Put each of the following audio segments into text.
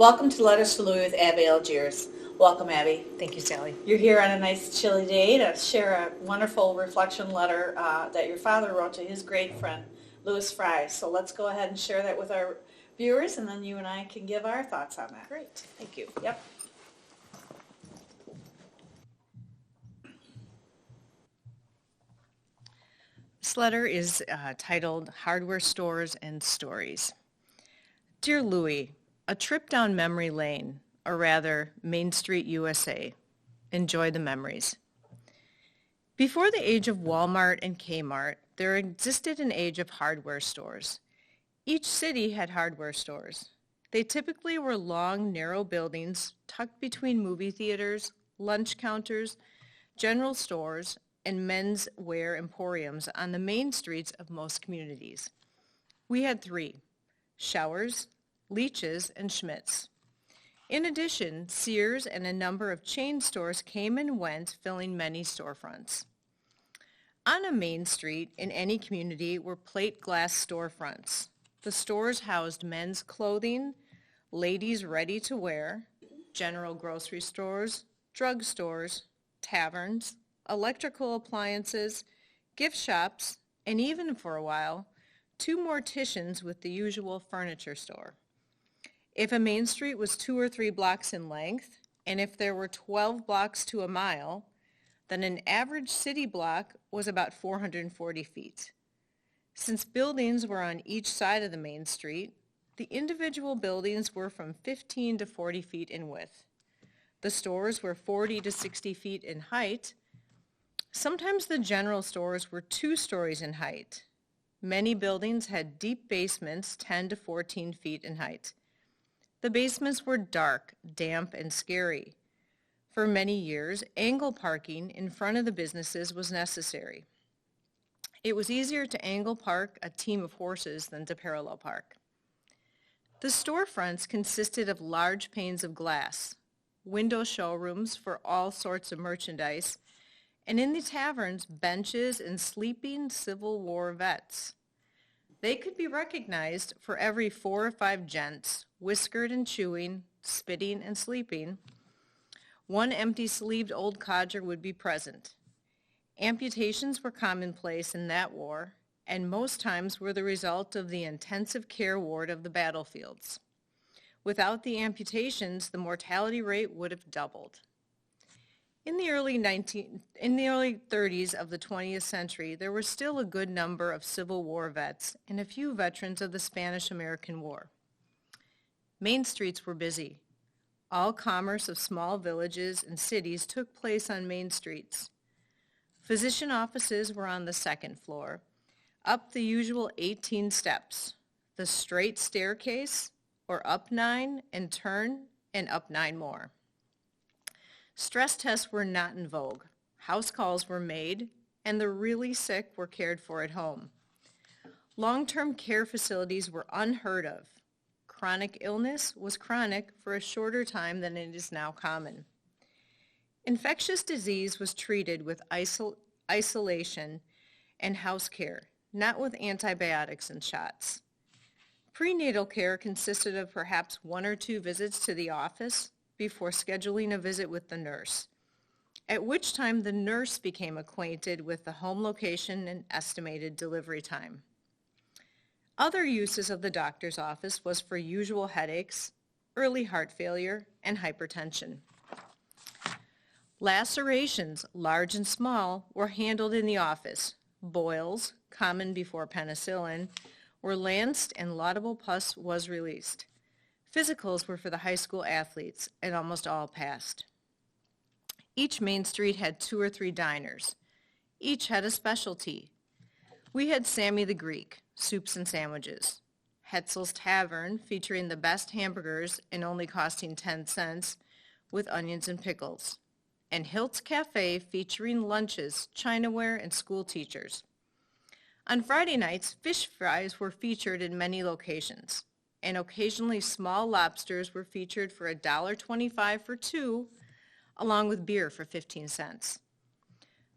Welcome to Letters to Louie with Abbey, Algiers. Welcome, Abbey. Thank you, Sally. You're here on a nice chilly day to share a wonderful reflection letter that your father wrote to his great friend, Louis Fry. So let's go ahead and share that with our viewers, and then you and I can give our thoughts on that. Great, thank you. Yep. This letter is titled Hardware Stores and Stories. Dear Louie, a trip down memory lane, or rather Main Street, USA. Enjoy the memories. Before the age of Walmart and Kmart, there existed an age of hardware stores. Each city had hardware stores. They typically were long, narrow buildings tucked between movie theaters, lunch counters, general stores, and men's wear emporiums on the main streets of most communities. We had three: Showers, Leach's, and Schmidt's. In addition, Sears and a number of chain stores came and went, filling many storefronts. On a main street in any community were plate glass storefronts. The stores housed men's clothing, ladies' ready-to-wear, general grocery stores, drug stores, taverns, electrical appliances, gift shops, and even for a while, two morticians with the usual furniture store. If a main street was 2 or 3 blocks in length, and if there were 12 blocks to a mile, then an average city block was about 440 feet. Since buildings were on each side of the main street, the individual buildings were from 15 to 40 feet in width. The stores were 40 to 60 feet in height. Sometimes the general stores were 2 stories in height. Many buildings had deep basements 10 to 14 feet in height. The basements were dark, damp, and scary. For many years, angle parking in front of the businesses was necessary. It was easier to angle park a team of horses than to parallel park. The storefronts consisted of large panes of glass, window showrooms for all sorts of merchandise, and in the taverns, benches and sleeping Civil War vets. They could be recognized for every 4 or 5 gents, whiskered and chewing, spitting and sleeping. One empty-sleeved old codger would be present. Amputations were commonplace in that war, and most times were the result of the intensive care ward of the battlefields. Without the amputations, the mortality rate would have doubled. In the early 30s of the 20th century, there were still a good number of Civil War vets and a few veterans of the Spanish-American War. Main streets were busy. All commerce of small villages and cities took place on main streets. Physician offices were on the 2nd floor, up the usual 18 steps, the straight staircase, or up 9 and turn, and up 9 more. Stress tests were not in vogue. House calls were made, and the really sick were cared for at home. Long-term care facilities were unheard of. Chronic illness was chronic for a shorter time than it is now common. Infectious disease was treated with isolation and house care, not with antibiotics and shots. Prenatal care consisted of perhaps 1 or 2 visits to the office before scheduling a visit with the nurse, at which time the nurse became acquainted with the home location and estimated delivery time. Other uses of the doctor's office was for usual headaches, early heart failure, and hypertension. Lacerations, large and small, were handled in the office. Boils, common before penicillin, were lanced and laudable pus was released. Physicals were for the high school athletes, and almost all passed. Each main street had 2 or 3 diners. Each had a specialty. We had Sammy the Greek, soups and sandwiches. Hetzel's Tavern, featuring the best hamburgers and only costing 10 cents, with onions and pickles. And Hilt's Cafe, featuring lunches, chinaware, and school teachers. On Friday nights, fish fries were featured in many locations, and occasionally small lobsters were featured for $1.25 for 2, along with beer for 15 cents.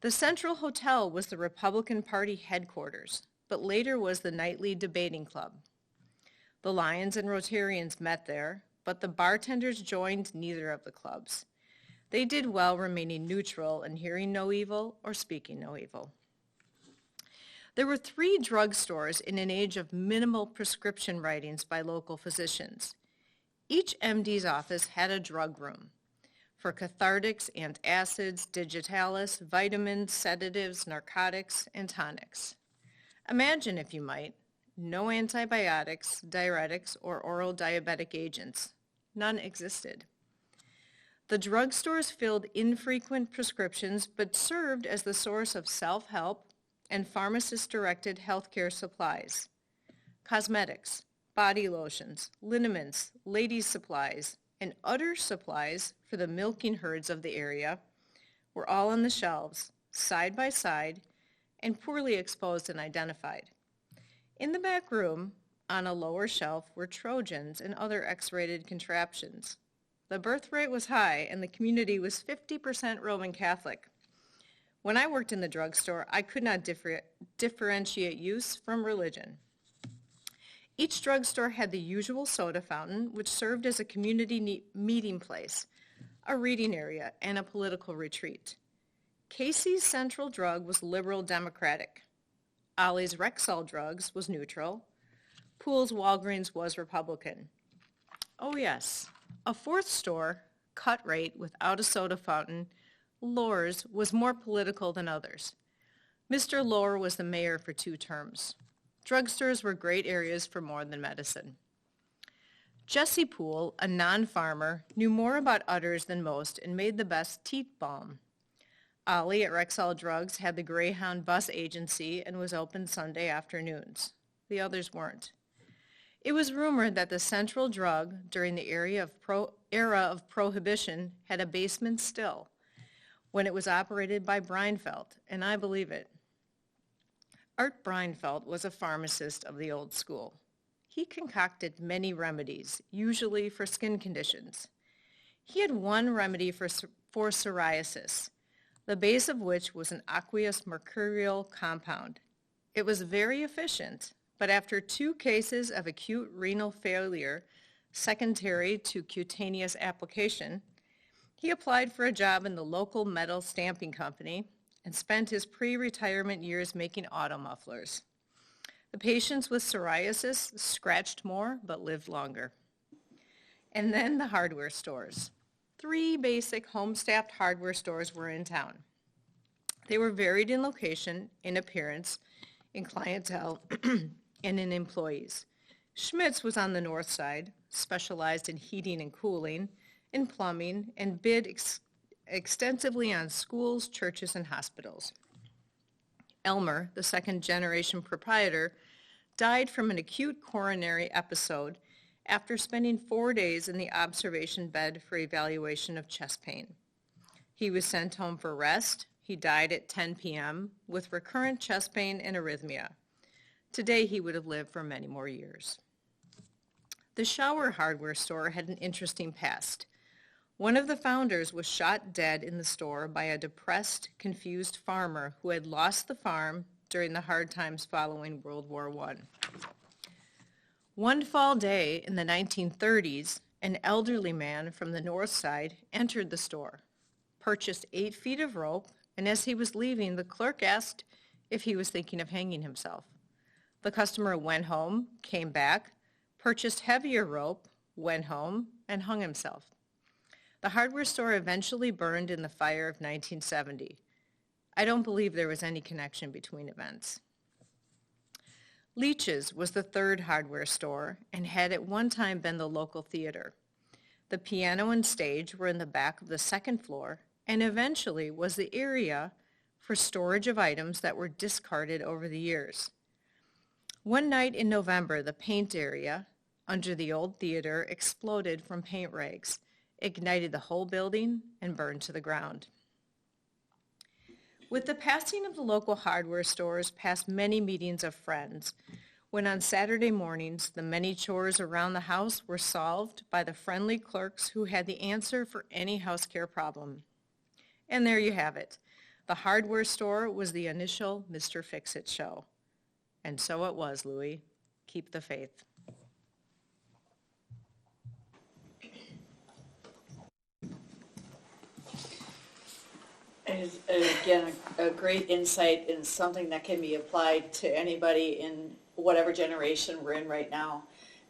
The Central Hotel was the Republican Party headquarters, but later was the nightly debating club. The Lions and Rotarians met there. but the bartenders joined neither of the clubs. They did well remaining neutral and hearing no evil or speaking no evil. There were 3 drugstores in an age of minimal prescription writings by local physicians. Each MD's office had a drug room for cathartics, antacids, digitalis, vitamins, sedatives, narcotics, and tonics. Imagine, if you might, no antibiotics, diuretics, or oral diabetic agents. None existed. The drugstores filled infrequent prescriptions but served as the source of self-help and pharmacist-directed healthcare supplies. Cosmetics, body lotions, liniments, ladies' supplies, and other supplies for the milking herds of the area were all on the shelves, side by side, and poorly exposed and identified. In the back room, on a lower shelf, were Trojans and other X-rated contraptions. The birth rate was high, and the community was 50% Roman Catholic. When I worked in the drugstore, I could not differentiate use from religion. Each drugstore had the usual soda fountain, which served as a community meeting place, a reading area, and a political retreat. Casey's Central Drug was liberal democratic. Ollie's Rexall Drugs was neutral. Poole's Walgreens was Republican. Oh yes, a 4th store, Cut Rate, without a soda fountain, Lohr's, was more political than others. Mr. Lohr was the mayor for 2 terms. Drugstores were great areas for more than medicine. Jesse Poole, a non-farmer, knew more about udders than most and made the best teeth balm. Ollie at Rexall Drugs had the Greyhound bus agency and was open Sunday afternoons. The others weren't. It was rumored that the Central Drug, during the era of Prohibition, had a basement still, when it was operated by Breinfeld, and I believe it. Art Breinfeld was a pharmacist of the old school. He concocted many remedies, usually for skin conditions. He had one remedy for psoriasis, the base of which was an aqueous mercurial compound. It was very efficient, but after 2 cases of acute renal failure secondary to cutaneous application, he applied for a job in the local metal stamping company and spent his pre-retirement years making auto mufflers. The patients with psoriasis scratched more but lived longer. And then the hardware stores. 3 basic home-staffed hardware stores were in town. They were varied in location, in appearance, in clientele, and in employees. Schmidt's was on the north side, specialized in heating and cooling, in plumbing, and bid extensively on schools, churches, and hospitals. Elmer, the second-generation proprietor, died from an acute coronary episode after spending 4 days in the observation bed for evaluation of chest pain. He was sent home for rest. He died at 10 p.m. with recurrent chest pain and arrhythmia. Today, he would have lived for many more years. The Shower hardware store had an interesting past. One of the founders was shot dead in the store by a depressed, confused farmer who had lost the farm during the hard times following World War I. One fall day in the 1930s, an elderly man from the north side entered the store, purchased 8 feet of rope, and as he was leaving, the clerk asked if he was thinking of hanging himself. The customer went home, came back, purchased heavier rope, went home, and hung himself. The hardware store eventually burned in the fire of 1970. I don't believe there was any connection between events. Leach's was the 3rd hardware store and had at one time been the local theater. The piano and stage were in the back of the 2nd floor and eventually was the area for storage of items that were discarded over the years. One night in November, the paint area under the old theater exploded from paint rags, ignited the whole building, and burned to the ground. With the passing of the local hardware stores passed many meetings of friends, when on Saturday mornings the many chores around the house were solved by the friendly clerks who had the answer for any house care problem. And there you have it. The hardware store was the initial Mr. Fix-It show. And so it was, Louie. Keep the faith. Again, a great insight and something that can be applied to anybody in whatever generation we're in right now.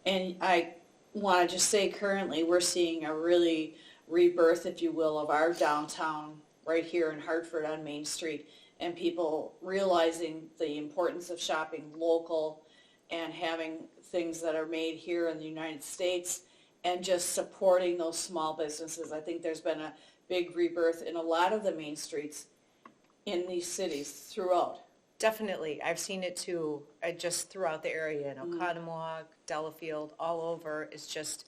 And I want to just say currently we're seeing a really rebirth, if you will, of our downtown right here in Hartford on Main Street, and people realizing the importance of shopping local and having things that are made here in the United States and just supporting those small businesses. I think there's been a big rebirth in a lot of the main streets in these cities throughout. Definitely. I've seen it too, just throughout the area, in Oconomowoc, Delafield, all over. It's just,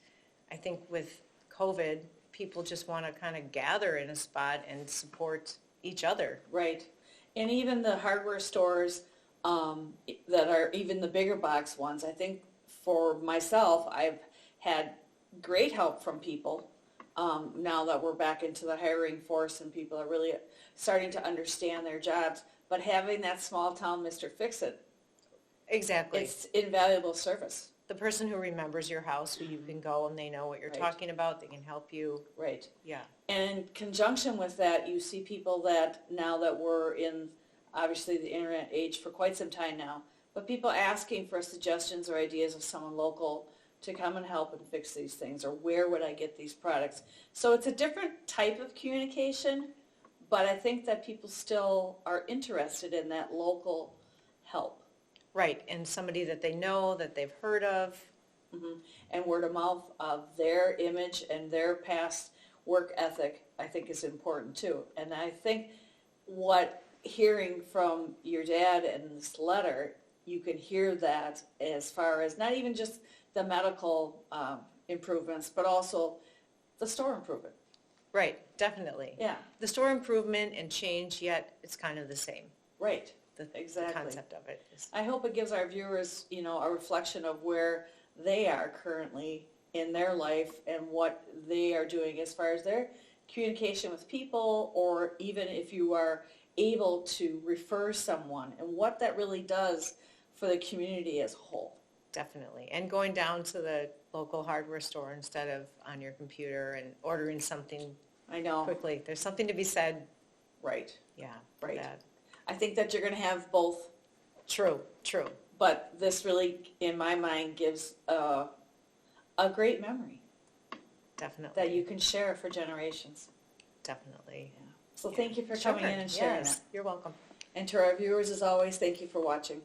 I think with COVID, people just want to kind of gather in a spot and support each other. Right. And even the hardware stores that are even the bigger box ones, I think for myself, I've had great help from people now that we're back into the hiring force and people are really starting to understand their jobs. But having that small town Mr. Fix-It, Exactly. it's invaluable service. The person who remembers your house, who you can go and they know what you're Right. talking about, they can help you. Right. Yeah. And in conjunction with that, you see people that now that we're in obviously the internet age for quite some time now, but people asking for suggestions or ideas of someone local to come and help and fix these things, or where would I get these products. So it's a different type of communication, but I think that people still are interested in that local help. Right, and somebody that they know, that they've heard of. And word of mouth of their image and their past work ethic, I think is important too. And I think what hearing from your dad in this letter, you can hear that as far as not even just the medical improvements, but also the store improvement. Right, definitely. Yeah, The store improvement and change, yet it's kind of the same. right. The Exactly. concept of it is. I hope it gives our viewers, a reflection of where they are currently in their life and what they are doing as far as their communication with people, or even if you are able to refer someone and what that really does for the community as a whole. Definitely. And going down to the local hardware store instead of on your computer and ordering something I know, quickly. There's something to be said, right. yeah, for Right. that. I think that you're going to have both, True, true. but this really, in my mind, gives a great memory Definitely. that you can share for generations. Definitely. So thank you for coming in and sharing Yes, that. you're welcome. And to our viewers, as always, thank you for watching.